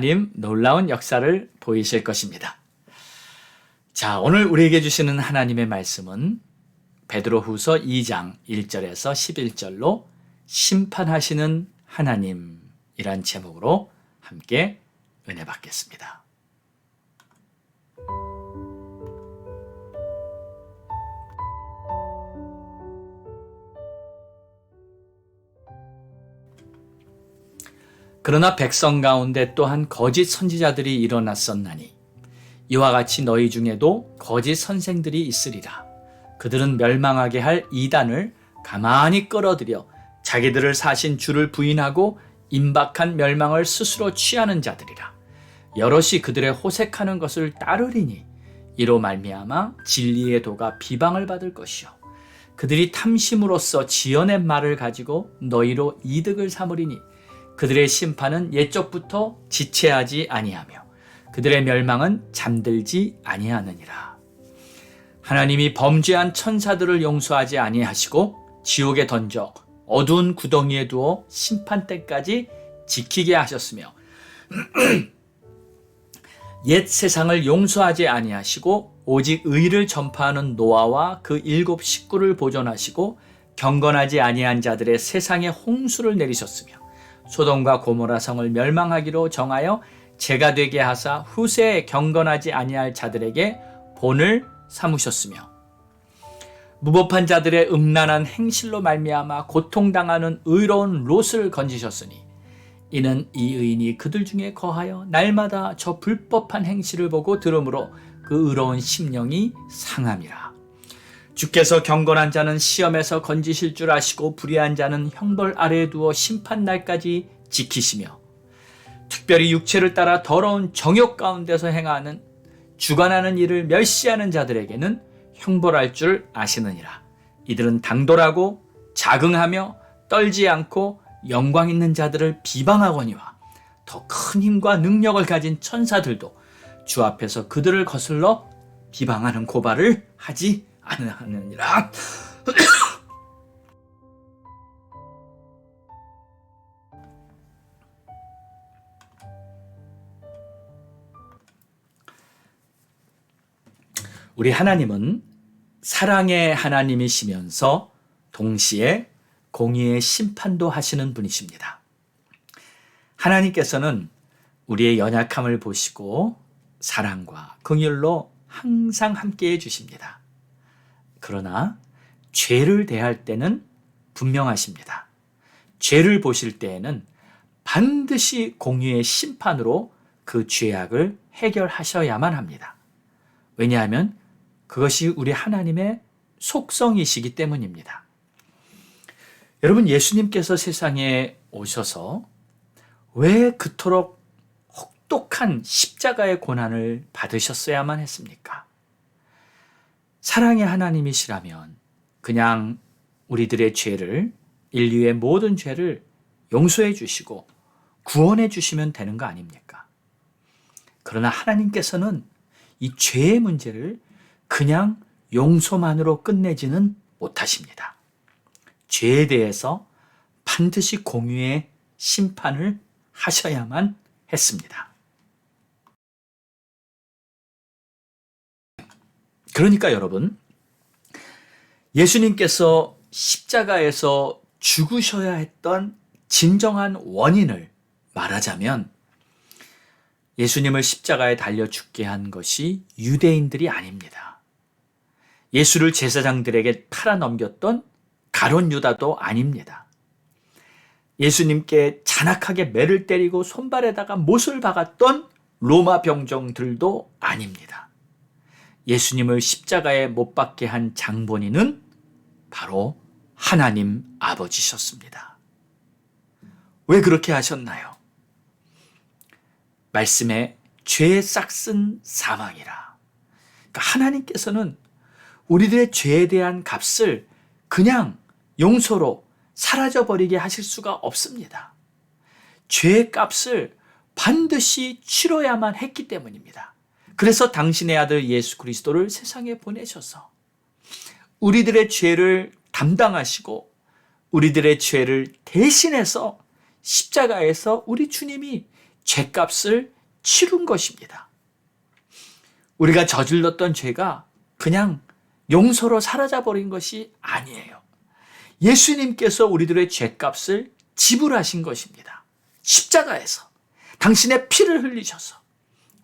하나님 놀라운 역사를 보이실 것입니다. 자, 오늘 우리에게 주시는 하나님의 말씀은 베드로후서 2장 1절에서 11절로 심판하시는 하나님이란 제목으로 함께 은혜 받겠습니다. 그러나 백성 가운데 또한 거짓 선지자들이 일어났었나니 이와 같이 너희 중에도 거짓 선생들이 있으리라. 그들은 멸망하게 할 이단을 가만히 끌어들여 자기들을 사신 주를 부인하고 임박한 멸망을 스스로 취하는 자들이라. 여럿이 그들의 호색하는 것을 따르리니 이로 말미암아 진리의 도가 비방을 받을 것이요 그들이 탐심으로써 지어낸 말을 가지고 너희로 이득을 삼으리니 그들의 심판은 옛적부터 지체하지 아니하며 그들의 멸망은 잠들지 아니하느니라. 하나님이 범죄한 천사들을 용서하지 아니하시고 지옥에 던져 어두운 구덩이에 두어 심판 때까지 지키게 하셨으며 옛 세상을 용서하지 아니하시고 오직 의를 전파하는 노아와 그 7 식구를 보존하시고 경건하지 아니한 자들의 세상에 홍수를 내리셨으며 소돔과 고모라 성을 멸망하기로 정하여 재가 되게 하사 후세에 경건하지 아니할 자들에게 본을 삼으셨으며 무법한 자들의 음란한 행실로 말미암아 고통당하는 의로운 롯을 건지셨으니 이는 이 의인이 그들 중에 거하여 날마다 저 불법한 행실을 보고 들으므로 그 의로운 심령이 상함이라. 주께서 경건한 자는 시험에서 건지실 줄 아시고 불의한 자는 형벌 아래에 두어 심판 날까지 지키시며 특별히 육체를 따라 더러운 정욕 가운데서 행하는 주관하는 일을 멸시하는 자들에게는 형벌할 줄 아시느니라. 이들은 당돌하고 자긍하며 떨지 않고 영광 있는 자들을 비방하거니와 더 큰 힘과 능력을 가진 천사들도 주 앞에서 그들을 거슬러 비방하는 고발을 하지 않으느니라. 우리 하나님은 사랑의 하나님이시면서 동시에 공의의 심판도 하시는 분이십니다. 하나님께서는 우리의 연약함을 보시고 사랑과 긍휼로 항상 함께해 주십니다. 그러나 죄를 대할 때는 분명하십니다. 죄를 보실 때에는 반드시 공의의 심판으로 그 죄악을 해결하셔야만 합니다. 왜냐하면 그것이 우리 하나님의 속성이시기 때문입니다. 여러분, 예수님께서 세상에 오셔서 왜 그토록 혹독한 십자가의 고난을 받으셨어야만 했습니까? 사랑의 하나님이시라면 그냥 우리들의 죄를, 인류의 모든 죄를 용서해 주시고 구원해 주시면 되는 거 아닙니까? 그러나 하나님께서는 이 죄의 문제를 그냥 용서만으로 끝내지는 못하십니다. 죄에 대해서 반드시 공의의 심판을 하셔야만 했습니다. 그러니까 여러분, 예수님께서 십자가에서 죽으셔야 했던 진정한 원인을 말하자면 예수님을 십자가에 달려 죽게 한 것이 유대인들이 아닙니다. 예수를 제사장들에게 팔아 넘겼던 가룟 유다도 아닙니다. 예수님께 잔악하게 매를 때리고 손발에다가 못을 박았던 로마 병정들도 아닙니다. 예수님을 십자가에 못 박게 한 장본인은 바로 하나님 아버지셨습니다. 왜 그렇게 하셨나요? 말씀에 죄의 싹슨 사망이라. 그러니까 하나님께서는 우리들의 죄에 대한 값을 그냥 용서로 사라져버리게 하실 수가 없습니다. 죄의 값을 반드시 치러야만 했기 때문입니다. 그래서 당신의 아들 예수 그리스도를 세상에 보내셔서 우리들의 죄를 담당하시고 우리들의 죄를 대신해서 십자가에서 우리 주님이 죄값을 치룬 것입니다. 우리가 저질렀던 죄가 그냥 용서로 사라져버린 것이 아니에요. 예수님께서 우리들의 죄값을 지불하신 것입니다. 십자가에서 당신의 피를 흘리셔서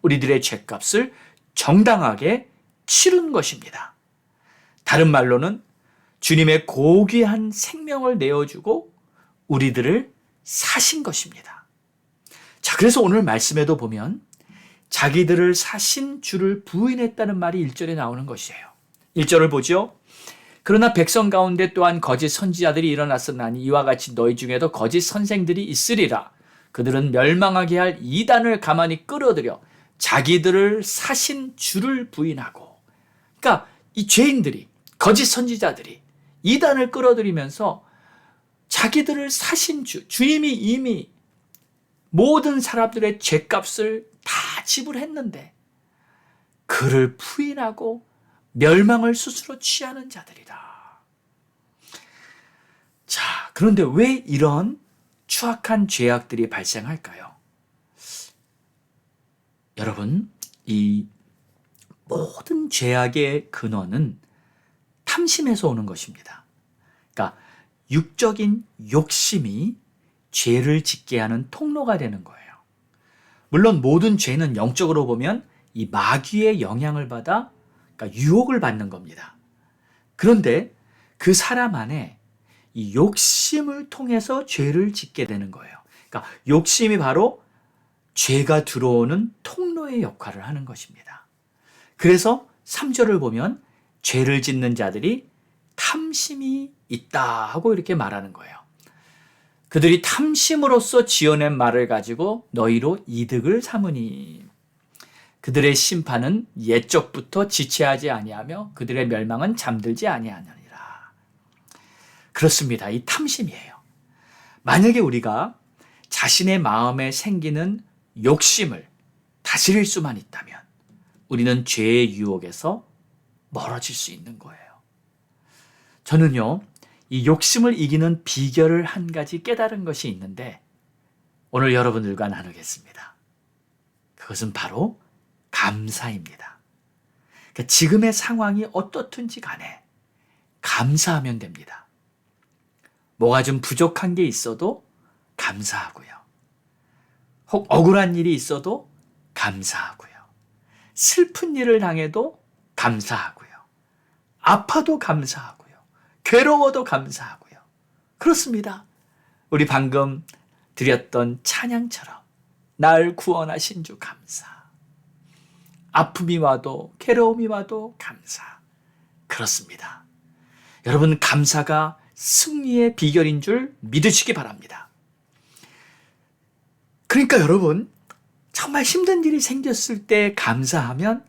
우리들의 죄값을 정당하게 치른 것입니다. 다른 말로는 주님의 고귀한 생명을 내어주고 우리들을 사신 것입니다. 자, 그래서 오늘 말씀에도 보면 자기들을 사신 주를 부인했다는 말이 1절에 나오는 것이에요. 1절을 보죠. 그러나 백성 가운데 또한 거짓 선지자들이 일어났으나니 이와 같이 너희 중에도 거짓 선생들이 있으리라. 그들은 멸망하게 할 이단을 가만히 끌어들여 자기들을 사신 주를 부인하고, 그러니까 이 죄인들이, 거짓 선지자들이 이단을 끌어들이면서 자기들을 사신 주님이 이미 모든 사람들의 죄값을 다 지불했는데 그를 부인하고 멸망을 스스로 취하는 자들이다. 자, 그런데 왜 이런 추악한 죄악들이 발생할까요? 여러분, 이 모든 죄악의 근원은 탐심에서 오는 것입니다. 그러니까 육적인 욕심이 죄를 짓게 하는 통로가 되는 거예요. 물론 모든 죄는 영적으로 보면 이 마귀의 영향을 받아, 그러니까 유혹을 받는 겁니다. 그런데 그 사람 안에 이 욕심을 통해서 죄를 짓게 되는 거예요. 그러니까 욕심이 바로 죄가 들어오는 통로의 역할을 하는 것입니다. 그래서 3절을 보면 죄를 짓는 자들이 탐심이 있다 하고 이렇게 말하는 거예요. 그들이 탐심으로써 지어낸 말을 가지고 너희로 이득을 삼으니 그들의 심판은 옛적부터 지체하지 아니하며 그들의 멸망은 잠들지 아니하느니라. 그렇습니다. 이 탐심이에요. 만약에 우리가 자신의 마음에 생기는 욕심을 다스릴 수만 있다면 우리는 죄의 유혹에서 멀어질 수 있는 거예요. 저는요, 이 욕심을 이기는 비결을 한 가지 깨달은 것이 있는데 오늘 여러분들과 나누겠습니다. 그것은 바로 감사입니다. 그러니까 지금의 상황이 어떻든지 간에 감사하면 됩니다. 뭐가 좀 부족한 게 있어도 감사하고요. 혹 억울한 일이 있어도 감사하고요. 슬픈 일을 당해도 감사하고요. 아파도 감사하고요. 괴로워도 감사하고요. 그렇습니다. 우리 방금 드렸던 찬양처럼 날 구원하신 주 감사. 아픔이 와도 괴로움이 와도 감사. 그렇습니다. 여러분, 감사가 승리의 비결인 줄 믿으시기 바랍니다. 그러니까 여러분, 정말 힘든 일이 생겼을 때 감사하면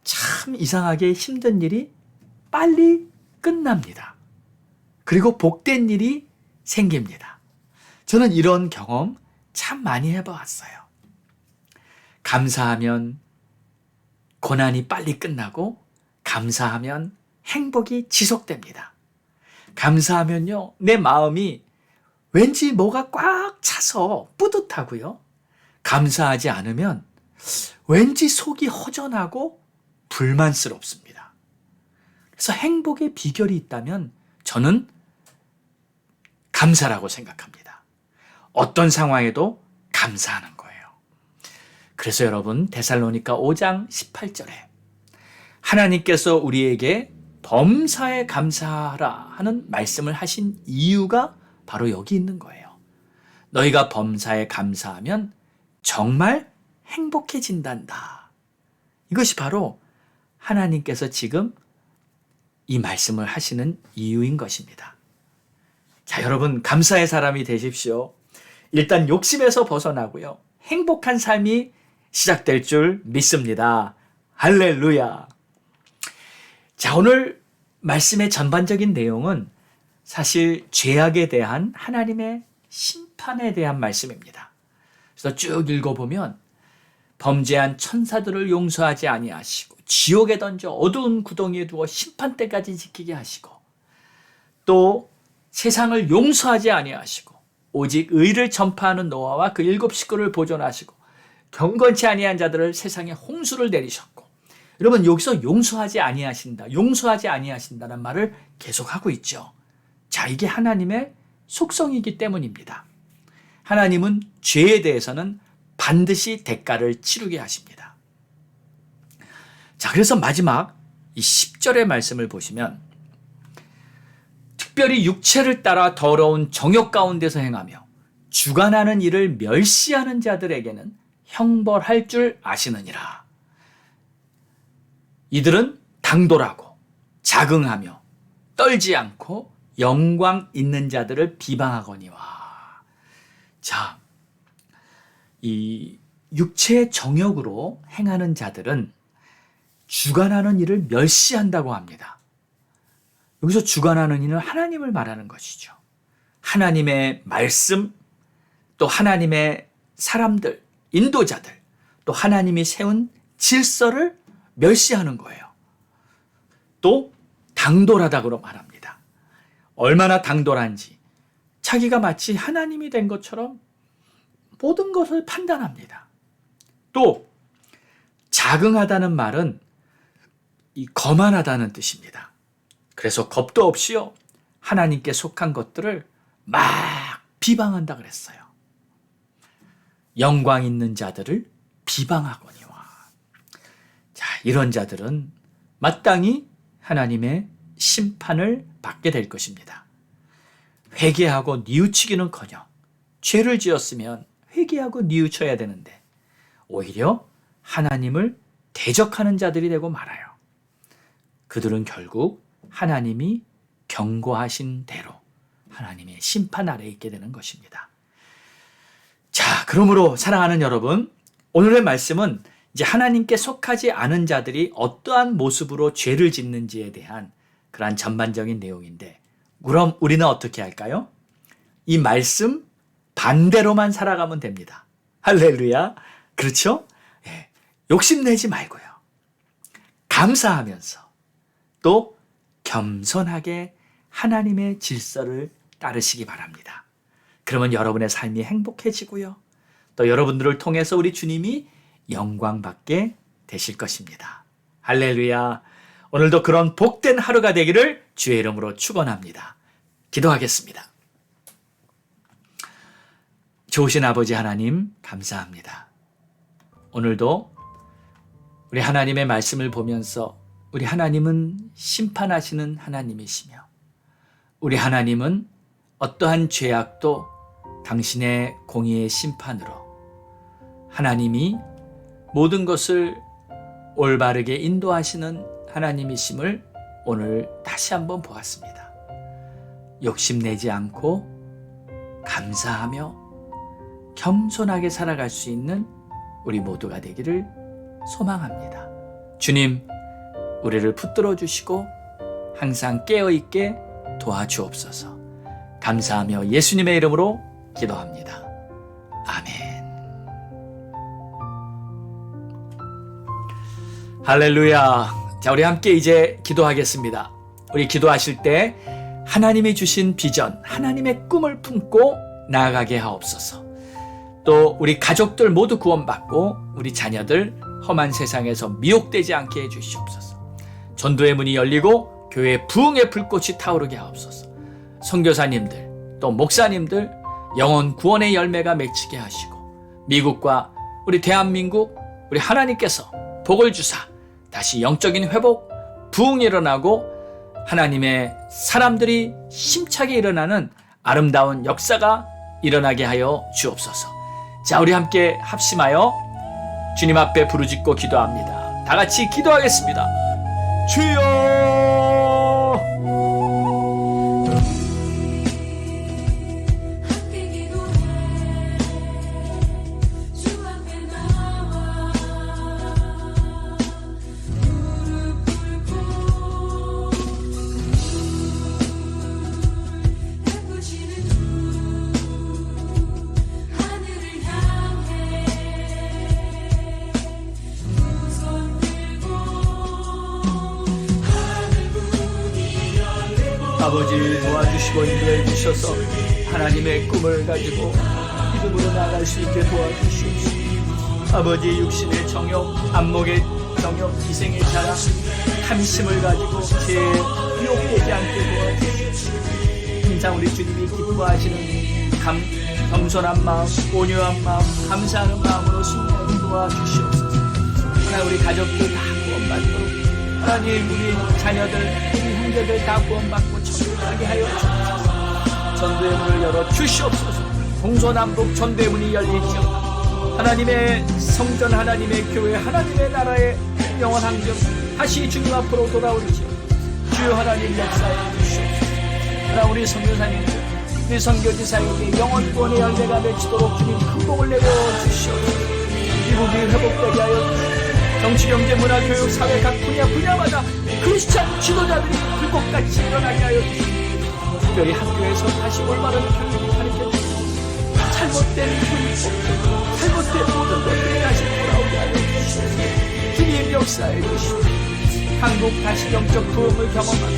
참 이상하게 힘든 일이 빨리 끝납니다. 그리고 복된 일이 생깁니다. 저는 이런 경험 참 많이 해봤어요. 감사하면 고난이 빨리 끝나고 감사하면 행복이 지속됩니다. 감사하면요, 내 마음이 왠지 뭐가 꽉 차서 뿌듯하고요. 감사하지 않으면 왠지 속이 허전하고 불만스럽습니다. 그래서 행복의 비결이 있다면 저는 감사라고 생각합니다. 어떤 상황에도 감사하는 거예요. 그래서 여러분, 데살로니가 5장 18절에 하나님께서 우리에게 범사에 감사하라 하는 말씀을 하신 이유가 바로 여기 있는 거예요. 너희가 범사에 감사하면 정말 행복해진단다. 이것이 바로 하나님께서 지금 이 말씀을 하시는 이유인 것입니다. 자, 여러분, 감사의 사람이 되십시오. 일단 욕심에서 벗어나고요. 행복한 삶이 시작될 줄 믿습니다. 할렐루야. 자, 오늘 말씀의 전반적인 내용은 사실 죄악에 대한 하나님의 심판에 대한 말씀입니다. 그래서 쭉 읽어보면 범죄한 천사들을 용서하지 아니하시고 지옥에 던져 어두운 구덩이에 두어 심판 때까지 지키게 하시고 또 세상을 용서하지 아니하시고 오직 의를 전파하는 노아와 그 7 식구를 보존하시고 경건치 아니한 자들을 세상에 홍수를 내리셨고, 여러분 여기서 용서하지 아니하신다는 말을 계속하고 있죠. 자, 이게 하나님의 속성이기 때문입니다. 하나님은 죄에 대해서는 반드시 대가를 치르게 하십니다. 자, 그래서 마지막 이 10절의 말씀을 보시면, 특별히 육체를 따라 더러운 정욕 가운데서 행하며 주관하는 일을 멸시하는 자들에게는 형벌할 줄 아시느니라. 이들은 당돌하고 자긍하며 떨지 않고 영광 있는 자들을 비방하거니와. 자, 이 육체의 정욕으로 행하는 자들은 주관하는 일을 멸시한다고 합니다. 여기서 주관하는 이는 하나님을 말하는 것이죠. 하나님의 말씀, 또 하나님의 사람들, 인도자들, 또 하나님이 세운 질서를 멸시하는 거예요. 또 당돌하다고 말합니다. 얼마나 당돌한지 자기가 마치 하나님이 된 것처럼 모든 것을 판단합니다. 또 자긍하다는 말은 이 거만하다는 뜻입니다. 그래서 겁도 없이요, 하나님께 속한 것들을 막 비방한다 그랬어요. 영광 있는 자들을 비방하거니와. 자, 이런 자들은 마땅히 하나님의 심판을 받게 될 것입니다. 회개하고 뉘우치기는커녕 죄를 지었으면 회개하고 뉘우쳐야 되는데 오히려 하나님을 대적하는 자들이 되고 말아요. 그들은 결국 하나님이 경고하신 대로 하나님의 심판 아래에 있게 되는 것입니다. 자, 그러므로 사랑하는 여러분, 오늘의 말씀은 이제 하나님께 속하지 않은 자들이 어떠한 모습으로 죄를 짓는지에 대한 그러한 전반적인 내용인데, 그럼 우리는 어떻게 할까요? 이 말씀 반대로만 살아가면 됩니다. 할렐루야. 그렇죠? 예, 욕심내지 말고요. 감사하면서 또 겸손하게 하나님의 질서를 따르시기 바랍니다. 그러면 여러분의 삶이 행복해지고요. 또 여러분들을 통해서 우리 주님이 영광받게 되실 것입니다. 할렐루야. 오늘도 그런 복된 하루가 되기를 주의 이름으로 축원합니다. 기도하겠습니다. 좋으신 아버지 하나님, 감사합니다. 오늘도 우리 하나님의 말씀을 보면서 우리 하나님은 심판하시는 하나님이시며 우리 하나님은 어떠한 죄악도 당신의 공의의 심판으로 하나님이 모든 것을 올바르게 인도하시는 하나님이심을 오늘 다시 한번 보았습니다. 욕심내지 않고 감사하며 겸손하게 살아갈 수 있는 우리 모두가 되기를 소망합니다. 주님, 우리를 붙들어 주시고 항상 깨어있게 도와주옵소서. 감사하며 예수님의 이름으로 기도합니다. 아멘. 할렐루야. 자, 우리 함께 이제 기도하겠습니다. 우리 기도하실 때 하나님이 주신 비전, 하나님의 꿈을 품고 나아가게 하옵소서. 또 우리 가족들 모두 구원받고 우리 자녀들 험한 세상에서 미혹되지 않게 해주시옵소서. 전도의 문이 열리고 교회의 부흥의 불꽃이 타오르게 하옵소서. 선교사님들 또 목사님들 영혼 구원의 열매가 맺히게 하시고 미국과 우리 대한민국 우리 하나님께서 복을 주사 다시 영적인 회복, 부흥이 일어나고 하나님의 사람들이 힘차게 일어나는 아름다운 역사가 일어나게 하여 주옵소서. 자, 우리 함께 합심하여 주님 앞에 부르짖고 기도합니다. 다 같이 기도하겠습니다. 주여! 아버지 도와주시고 인도해 주셔서 하나님의 꿈을 가지고 믿음으로 나아갈 수 있게 도와주시옵소서. 아버지 육신의 정욕, 안목의 정욕, 이생의 자랑, 탐심을 가지고 죄에 유혹되지 않게 도와주시옵소서. 항상 우리 주님이 기뻐하시는 겸손한 마음, 온유한 마음, 감사하는 마음으로 승리하게 도와주시옵소서. 하나님 우리 가족들 다 구원받도록, 하나님 우리 자녀들, 우리 형제들 다 구원받고 천국하게 하여 주옵소서. 전도의 문을 열어 주시옵소서. 동서남북 전도의 문이 열릴지어다. 하나님의 성전, 하나님의 교회, 하나님의 나라의 영원한 항점 다시 주님 앞으로 돌아오리지어다. 주여 하나님 역사해 주시옵소서. 하나 우리 선교사님들, 우리 선교지사에게 영원 구원의 열매가 맺히도록 주님 큰 복을 내려 주시옵소서. 미국이 회복되게 하여 주시옵소서. 정치, 경제, 문화, 교육, 사회 각 분야마다 크리스찬 지도자들이 불꽃같이 일어나게 하여 주시옵소서. 특별히 학교에서 다시 올바른 교육을 가르쳐 주시옵소서. 잘못된 교육법, 잘못된 모든 것들이 다시 돌아오게 하여 주시옵소서. 주님 역사해 주시옵소서. 한국 다시 영적 부흥을 경험하고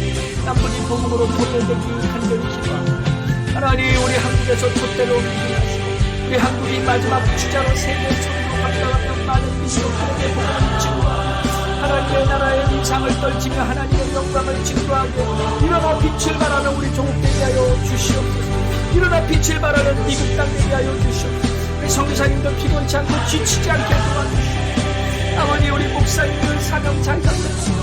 남분이 복음으로 보내되기 간절히 기도합니다. 하나님 우리 한국에서 촛대로 민주하시고 우리 한국이 마지막 주자로 세계 선도 감당하며 많은 민족들에게 복음을 증거하고 하나님의 나라의 위상을 떨치며 하나님의 영광을 증거하고 일어나 빛을 발하는 우리 조국 되게 하여 주시옵소서. 일어나 빛을 발하는 미국 땅 되게 하여 주시옵소서. 우리 선교사님들 피곤치 않고 지치지 않게 도와주시옵소서. 아버지 우리 목사님들 사명 잘 감당하시고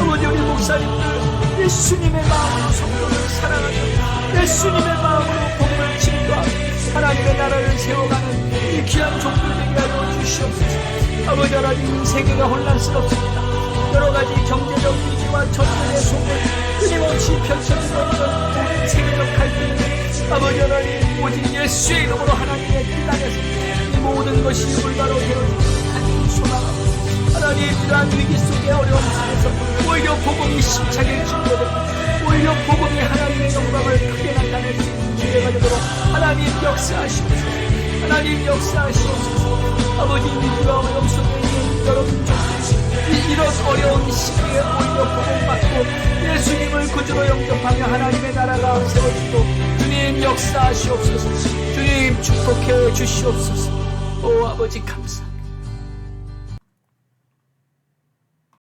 아버지 우리 목사님들 예수님의 마음으로 성도를 사랑하며 예수님의 마음으로 복음을 증거하며 하나님의 나라를 세워가는 이 귀한 종들 되게 하여 주시옵소서. 아버지 하나님 세계가 혼란스럽습니다. 여러가지 경제적 위기와 전쟁의 속에 끊임없이 펼쳐지고 있는 모든 세계적 갈등 아버지 하나님 오직 예수의 이름으로 하나님의 뜻 안에서 이 모든 것이 올바로 되어지기를 하나님 소망합니다. 하나님 이러한 위기 속에 어려움 속에서 오히려 복음이 심차게 증거되고 오히려 복음이 하나님의 영광을 크게 나타낼 수 있는 기회가 되도록 하나님 역사하시옵소서. 하나님 역사하시옵소서. 아버지 위기와 어려움 속에 있는 여러분 이런 어려운 시기에 오히려 복음받고 예수님을 구주로 영접하며 하나님의 나라가 세워지도록 주님 역사하시옵소서. 주님 축복해 주시옵소서. 오 아버지 감사합니다.